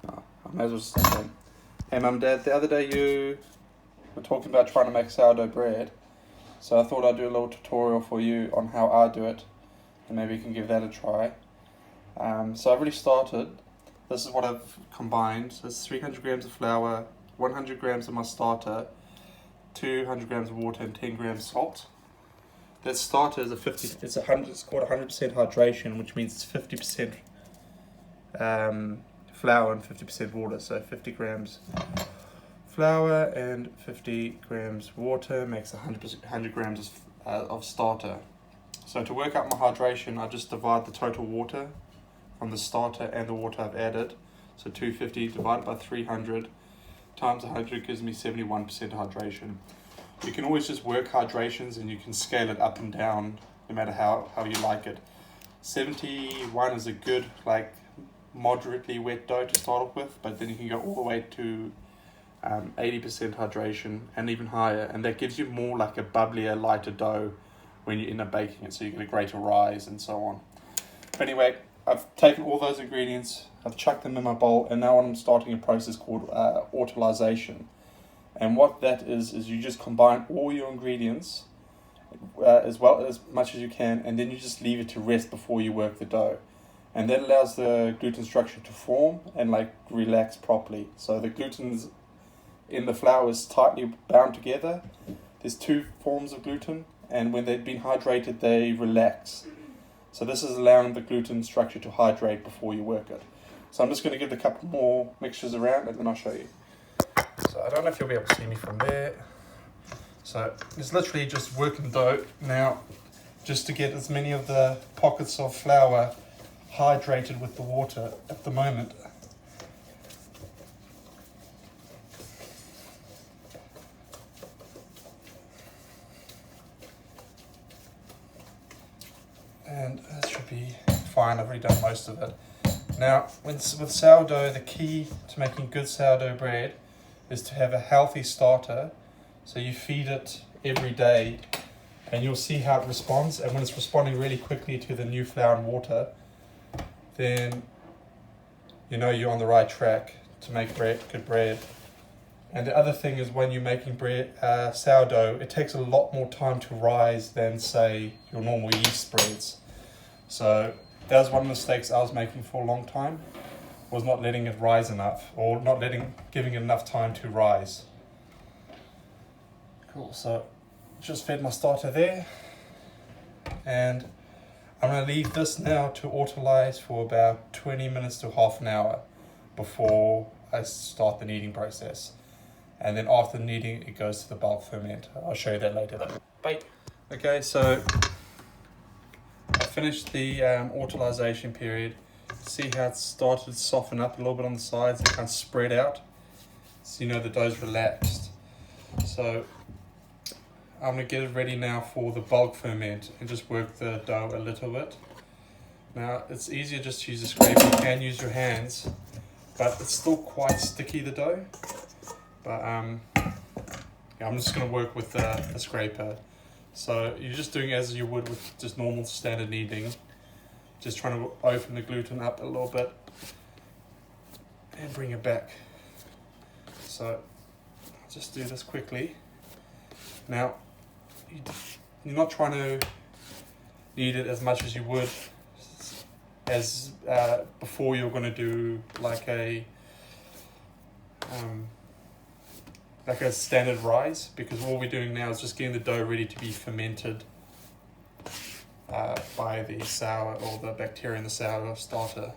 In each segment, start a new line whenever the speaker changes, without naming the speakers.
I may as well start then. Hey Mum, Dad, the other day you were talking about trying to make sourdough bread, so I thought I'd do a little tutorial for you on how I do it, and maybe you can give that a try. So I've already started. This is what I've combined. So it's 300 grams of flour, 100 grams of my starter, 200 grams of water, and 10 grams salt. That starter is it's called 100% hydration, which means it's 50% flour and 50% water. So 50 grams flour and 50 grams water makes 100 grams of starter. So to work out my hydration, I just divide the total water from the starter and the water I've added. So 250 divided by 300 times 100 gives me 71% hydration. You can always just work hydrations and you can scale it up and down no matter how you like it. 71 is a good, like, moderately wet dough to start off with, but then you can go all the way to 80% hydration and even higher, and that gives you more like a bubblier, lighter dough when you end up baking it, so you get a greater rise and so on. But anyway, I've taken all those ingredients, I've chucked them in my bowl, and now I'm starting a process called autolyzation. And what that is you just combine all your ingredients as much as you can, and then you just leave it to rest before you work the dough. And that allows the gluten structure to form and like relax properly. So the gluten in the flour is tightly bound together. There's two forms of gluten, and when they've been hydrated, they relax. So this is allowing the gluten structure to hydrate before you work it. So I'm just going to give it a couple more mixtures around, and then I'll show you. So I don't know if you'll be able to see me from there. So it's literally just working the dough now, just to get as many of the pockets of flour hydrated with the water at the moment. And that should be fine. I've already done most of it. Now, with sourdough, the key to making good sourdough bread is to have a healthy starter. So you feed it every day, and you'll see how it responds. And when it's responding really quickly to the new flour and water, then you know you're on the right track to make good bread. And the other thing is, when you're making sourdough, it takes a lot more time to rise than, say, your normal yeast breads. So that was one of the mistakes I was making for a long time, was not letting it rise enough, or giving it enough time to rise. Cool, so just fed my starter there, and I'm going to leave this now to autolyze for about 20 minutes to half an hour before I start the kneading process. And then after the kneading, it goes to the bulk ferment. I'll show you that later though. Bye. Okay, so I finished the autolyzation period. See how it's started to soften up a little bit on the sides and kind of spread out. So you know the dough's relaxed. So I'm going to get it ready now for the bulk ferment and just work the dough a little bit. Now it's easier just to use a scraper. You can use your hands, but it's still quite sticky, the dough. But yeah, I'm just going to work with the scraper. So you're just doing as you would with just normal standard kneading. Just trying to open the gluten up a little bit and bring it back. So I'll just do this quickly. Now, you're not trying to knead it as much as you would as before you're going to do like a standard rise, because what we're doing now is just getting the dough ready to be fermented by the sour, or the bacteria in the sour starter.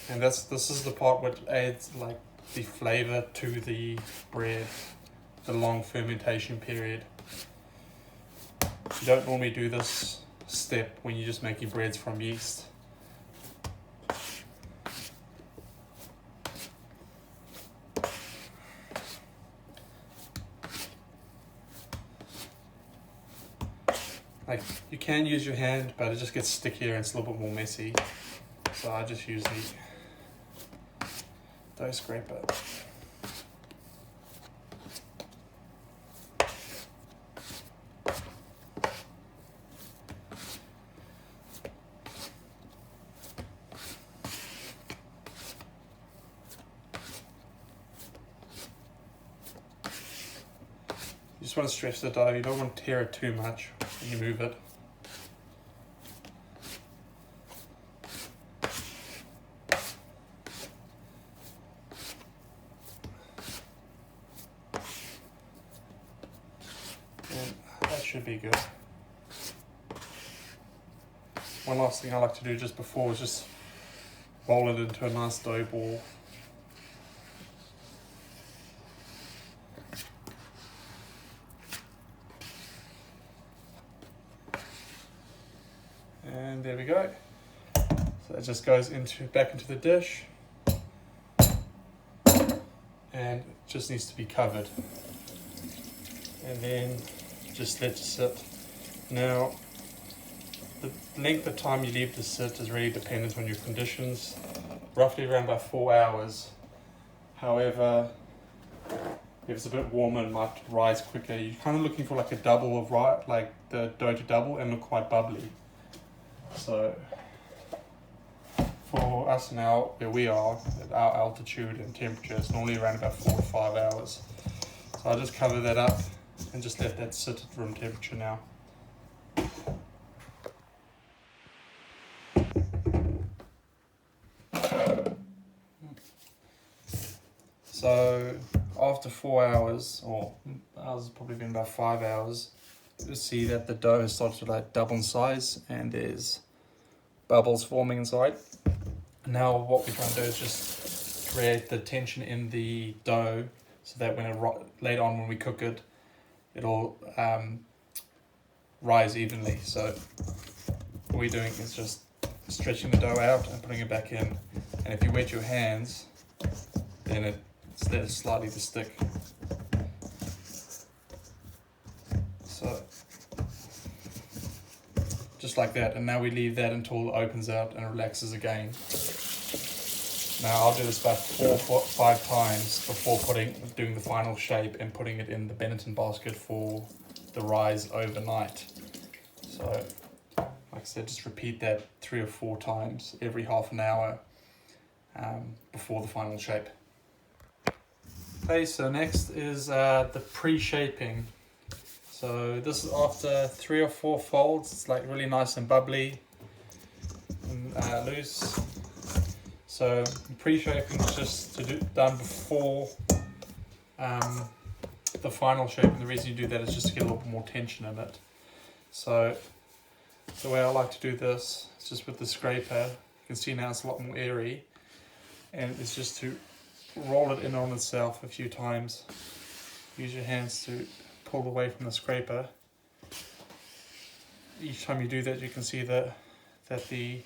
And this is the part which adds like the flavor to the bread, the long fermentation period. You don't normally do this step when you're just making breads from yeast. Like, you can use your hand, but it just gets stickier and it's a little bit more messy. So I just use the dough scraper. just want to stretch the dough. You don't want to tear it too much when you move it. And that should be good. One last thing I like to do just before is just roll it into a nice dough ball. And there we go. So it just goes back into the dish, and it just needs to be covered. And then just let it sit. Now, the length of time you leave this sit is really dependent on your conditions. Roughly around about 4 hours. However, if it's a bit warmer, it might rise quicker. You're kind of looking for like a double of like the dough to double and look quite bubbly. So for us now, where we are at our altitude and temperature, it's normally around about 4 to 5 hours. So I'll just cover that up and just let that sit at room temperature now. So after 4 hours, or ours has probably been about 5 hours, you'll see that the dough has started to like double in size and there's bubbles forming inside. Now what we're trying to do is just create the tension in the dough so that when it later on when we cook it, it'll rise evenly. So what we're doing is just stretching the dough out and putting it back in. And if you wet your hands, then it's slightly to stick. So just like that, and now we leave that until it opens out and relaxes again. Now I'll do this about 4 or 5 times before doing the final shape and putting it in the Benetton basket for the rise overnight. So like I said, just repeat that 3 or 4 times every half an hour before the final shape. Okay, so next is the pre-shaping. So this is after 3 or 4 folds. It's like really nice and bubbly and loose. So pre-shaping is just done before the final shape, and the reason you do that is just to get a little bit more tension in it. So the way I like to do this is just with the scraper. You can see now it's a lot more airy, and it's just to roll it in on itself a few times. Use your hands to pull away from the scraper. Each time you do that, you can see that the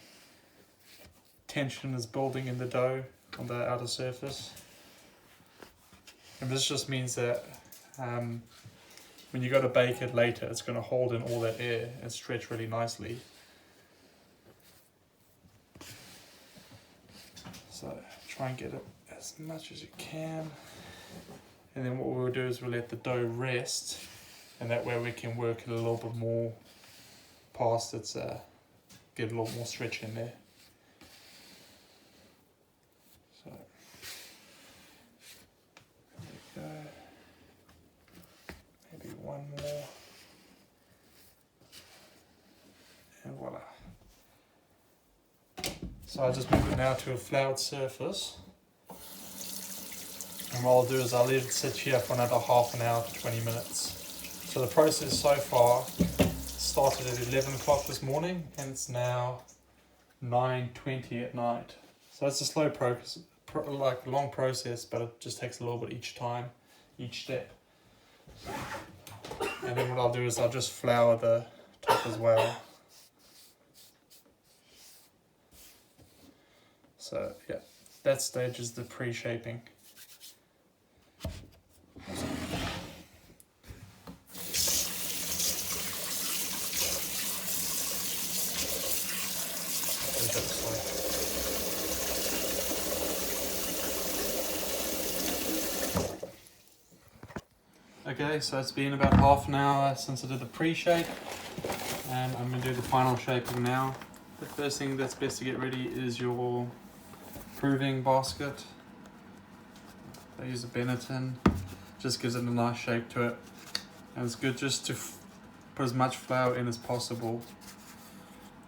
tension is building in the dough on the outer surface. And this just means that when you go to bake it later, it's going to hold in all that air and stretch really nicely. So try and get it as much as you can. And then what we'll do is we'll let the dough rest, and that way we can work it a little bit more past its, get a little more stretch in there. So, there we go. Maybe one more. And voila. So I'll just move it now to a floured surface. And what I'll do is I'll let it sit here for another half an hour to 20 minutes. So the process so far started at 11 o'clock this morning, and it's now 9:20 at night. So it's a slow process, like long process, but it just takes a little bit each time, each step. And then what I'll do is I'll just flour the top as well. So yeah, that stage is the pre-shaping. Okay, so it's been about half an hour since I did the pre-shape, and I'm going to do the final shaping now. The first thing that's best to get ready is your proving basket. I use a Benetton, just gives it a nice shape to it. And it's good just to put as much flour in as possible,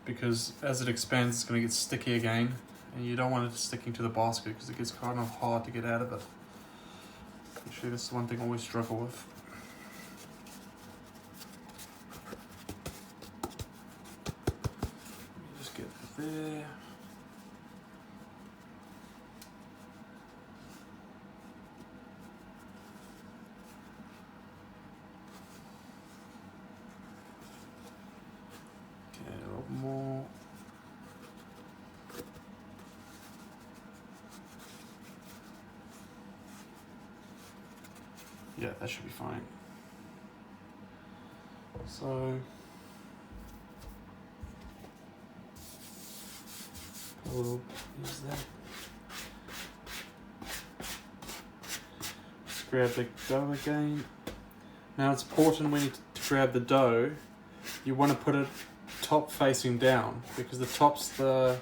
because as it expands it's going to get sticky again, and you don't want it sticking to the basket because it gets kind of hard to get out of it. Actually, this is one thing I always struggle with. Just get it there. Okay, a lot more. Yeah, that should be fine. So we'll use that. Just grab the dough again. Now it's important when you grab the dough, you want to put it top facing down, because the top's the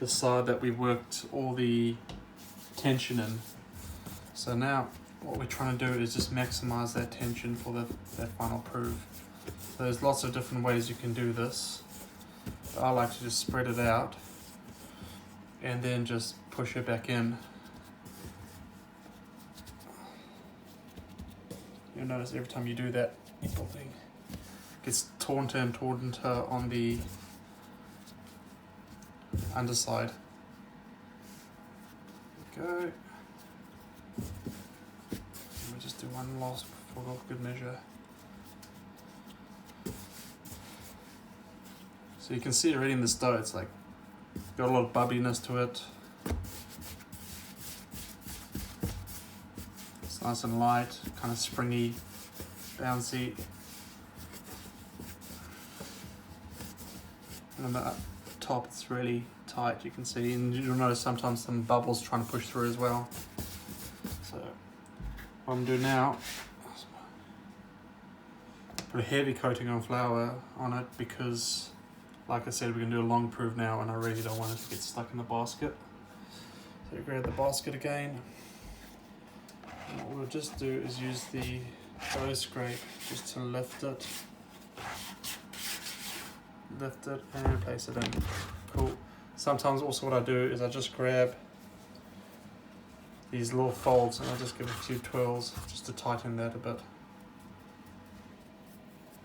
side that we worked all the tension in. So now what we're trying to do is just maximize that tension for that final proof. So there's lots of different ways you can do this. I like to just spread it out and then just push it back in. You'll notice every time you do that, little thing gets taut on the underside. There we go. We'll just do one last for good measure. So you can see already in this dough, it's like got a lot of bubbliness to it. It's nice and light, kind of springy, bouncy. And on the top it's really tight, you can see, and you'll notice sometimes some bubbles trying to push through as well. So what I'm doing now, put a heavy coating on flour on it, because like I said, we're going to do a long proof now and I really don't want it to get stuck in the basket. So grab the basket again. And what we'll just do is use the dough scrape just to lift it and place it in. Cool. Sometimes also what I do is I just grab these little folds and I just give a few twirls just to tighten that a bit.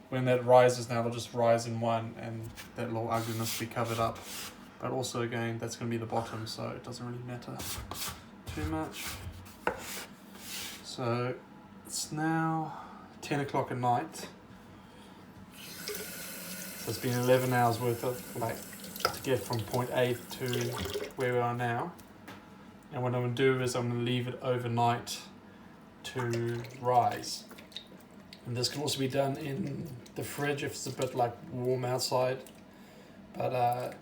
When that rises now, it'll just rise in one and that little ugliness will be covered up. But also again, that's going to be the bottom, so it doesn't really matter too much. So it's now 10 o'clock at night. So it's been 11 hours worth of to get from point A to where we are now. And what I'm going to do is I'm going to leave it overnight to rise. And this can also be done in the fridge if it's a bit warm outside. But I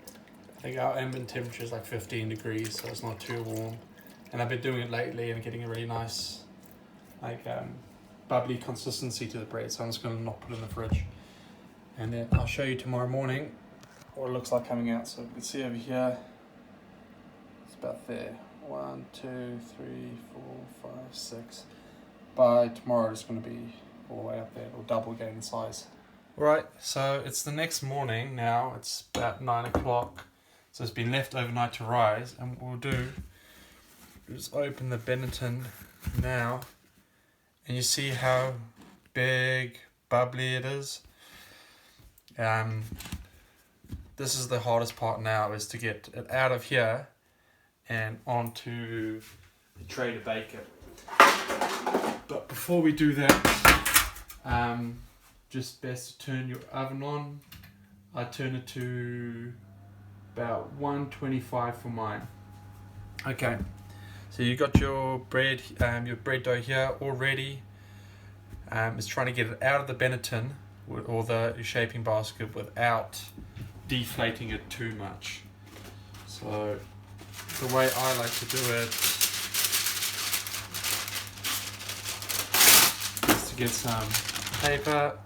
think our ambient temperature is 15 degrees, so it's not too warm. And I've been doing it lately and getting a really nice bubbly consistency to the bread, so I'm just going to not put it in the fridge. And then I'll show you tomorrow morning what it looks like coming out. So you can see over here, it's about there. 1, 2, 3, 4, 5, 6. By tomorrow it's going to be all the way up there, or double again in size. Right, so it's the next morning now, it's about 9 o'clock, so it's been left overnight to rise, and what we'll do is open the Benetton now, and you see how big, bubbly it is. This is the hardest part now, is to get it out of here and onto the tray to bake it. But before we do that, just best to turn your oven on. I turn it to about 125 for mine. Okay, so you got your bread dough here already. It's trying to get it out of the Benetton or the shaping basket without deflating it too much. So the way I like to do it is to get some paper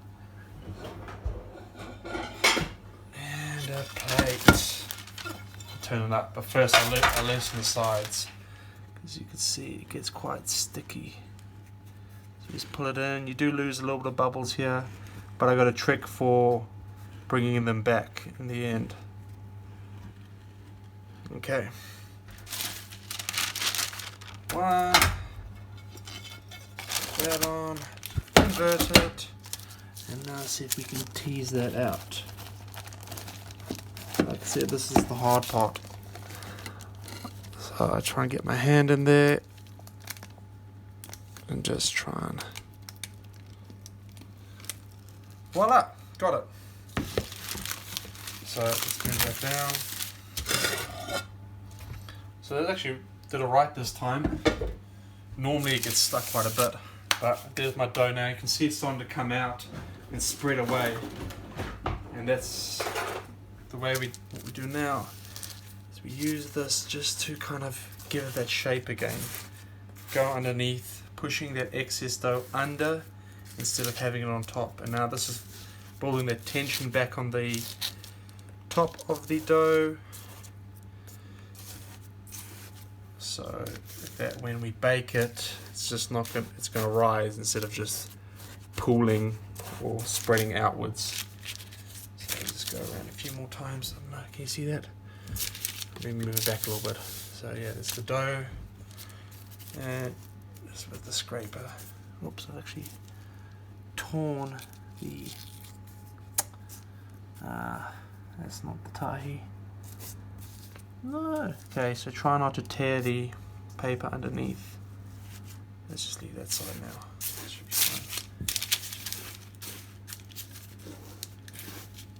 and a plate. Turn it up, but first I loosen the sides, because you can see it gets quite sticky. So Just pull it in. You do lose a little bit of bubbles here, but I got a trick for bringing them back in the end. Okay. One. Put that on. Invert it. And now see if we can tease that out. Like I said, this is the hard part. So I try and get my hand in there and just try and... Voila! Got it. So let's move that down. So that actually did alright this time. Normally it gets stuck quite a bit, but there's my dough now. You can see it's starting to come out and spread away. And that's the way what we do now. Is we use this just to kind of give it that shape again. Go underneath, pushing that excess dough under instead of having it on top. And now this is building that tension back on the top of the dough, so that when we bake it, it's just not going. It's going to rise instead of just pooling or spreading outwards. So just go around a few more times. I don't know, can you see that? Let me move it back a little bit. So yeah, there's the dough, and just with the scraper. Oops, I've actually torn the. That's not the tahi. No. Okay, so try not to tear the paper underneath. Let's just leave that side now. That should be fine.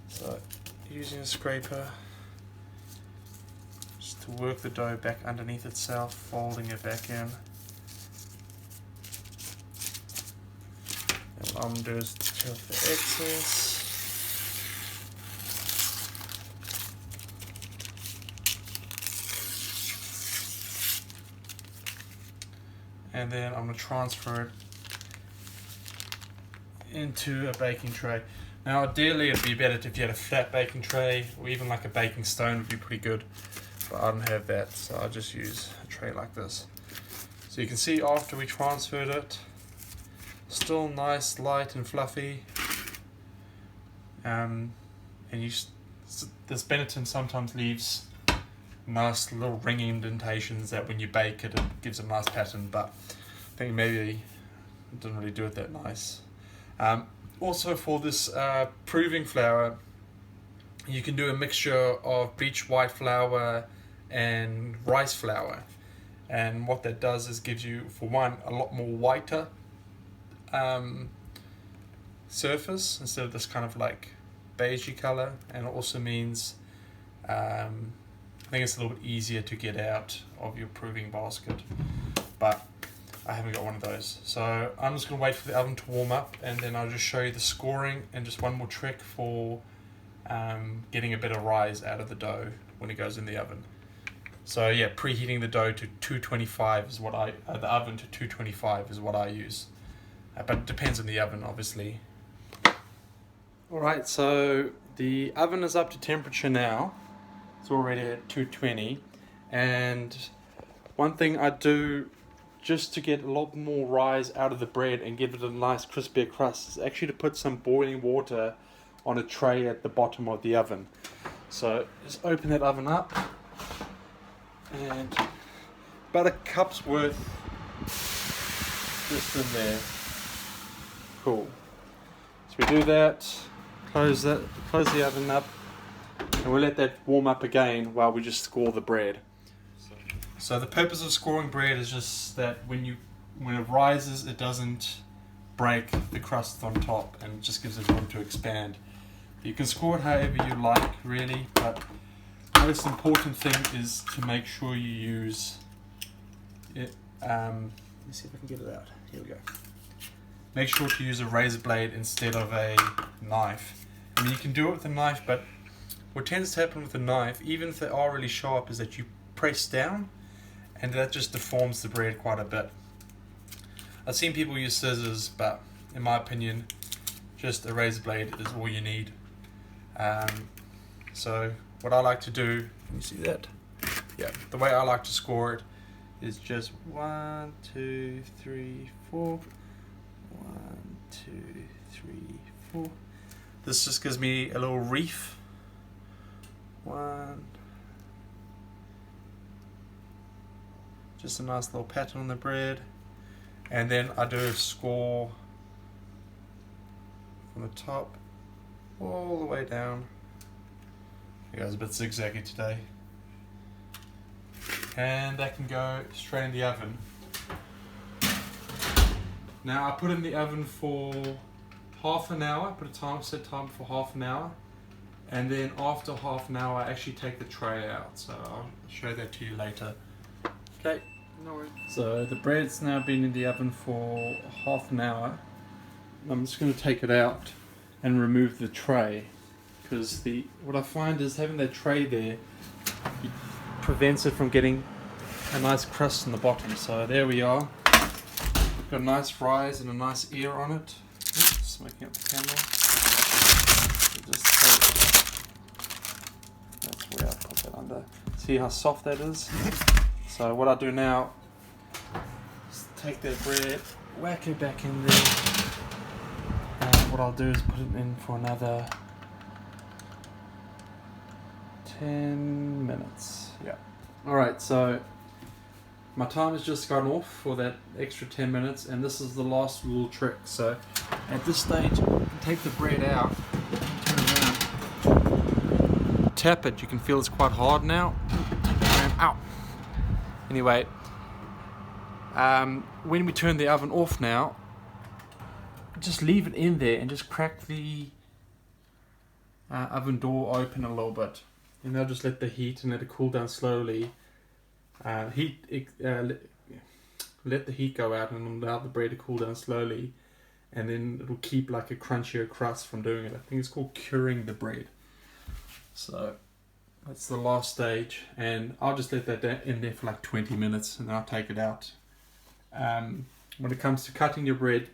So, using a scraper just to work the dough back underneath itself, folding it back in. And what I'm going to do is take off the excess. And then I'm going to transfer it into a baking tray. Now ideally it'd be better if you had a flat baking tray, or even like a baking stone would be pretty good, but I don't have that, so I'll just use a tray like this. So you can see after we transferred it, still nice, light and fluffy. And this Benetton sometimes leaves nice little ring indentations that when you bake it, it gives a nice pattern, but I think maybe it didn't really do it that nice. Also for this proving flour, you can do a mixture of bleached white flour and rice flour, and what that does is gives you, for one, a lot more whiter surface instead of this kind of like beigey color, and it also means I think it's a little bit easier to get out of your proving basket, but I haven't got one of those. So I'm just going to wait for the oven to warm up, and then I'll just show you the scoring and just one more trick for getting a better rise out of the dough when it goes in the oven. So yeah, preheating the dough to 225 is what the oven to 225 is what I use. But it depends on the oven, obviously. Alright, so the oven is up to temperature now. It's already at 220, and one thing I do just to get a lot more rise out of the bread and give it a nice crispier crust is actually to put some boiling water on a tray at the bottom of the oven. So just open that oven up, and about a cup's worth just in there. Cool. So we do that, close the oven up, and we'll let that warm up again while we just score the bread. So the purpose of scoring bread is just that when it rises, it doesn't break the crust on top, and it just gives it room to expand. You can score it however you like, really, but the most important thing is to make sure you use it. Let me see if I can get it out. Here we go. Make sure to use a razor blade instead of a knife. I mean, you can do it with a knife, but what tends to happen with a knife, even if they are really sharp, is that you press down, and that just deforms the bread quite a bit. I've seen people use scissors, but in my opinion, just a razor blade is all you need. So what I like to do, can you see that? Yeah, the way I like to score it is just 1, 2, 3, 4, 1, 2, 3, 4. This just gives me a little reef. 1. Just a nice little pattern on the bread. And then I do a score from the top all the way down. You guys, a bit zigzaggy today. And that can go straight in the oven. Now I put it in the oven for half an hour, put a set time for half an hour, and then after half an hour I actually take the tray out, so I'll show that to you later. Okay, no worries. So the bread's now been in the oven for half an hour. I'm just going to take it out and remove the tray, because what I find is having that tray there prevents it from getting a nice crust on the bottom. So there we are. Got a nice rise and a nice ear on it. Oops, smoking up the camera. Just that's where I put that under. See how soft that is? So what I do now is take that bread, whack it back in there, and what I'll do is put it in for another 10 minutes. Yeah. Alright, so my time has just gone off for that extra 10 minutes, and this is the last little trick. So at this stage, take the bread out, turn around, tap it. You can feel it's quite hard now. Take the bread out. Anyway, when we turn the oven off now, just leave it in there and just crack the oven door open a little bit. And they'll just let the heat and let it cool down slowly. Let the heat go out and allow the bread to cool down slowly, and then it'll keep like a crunchier crust from doing it. I think it's called curing the bread. So that's the last stage, and I'll just let that in there for like 20 minutes and then I'll take it out. When it comes to cutting your bread,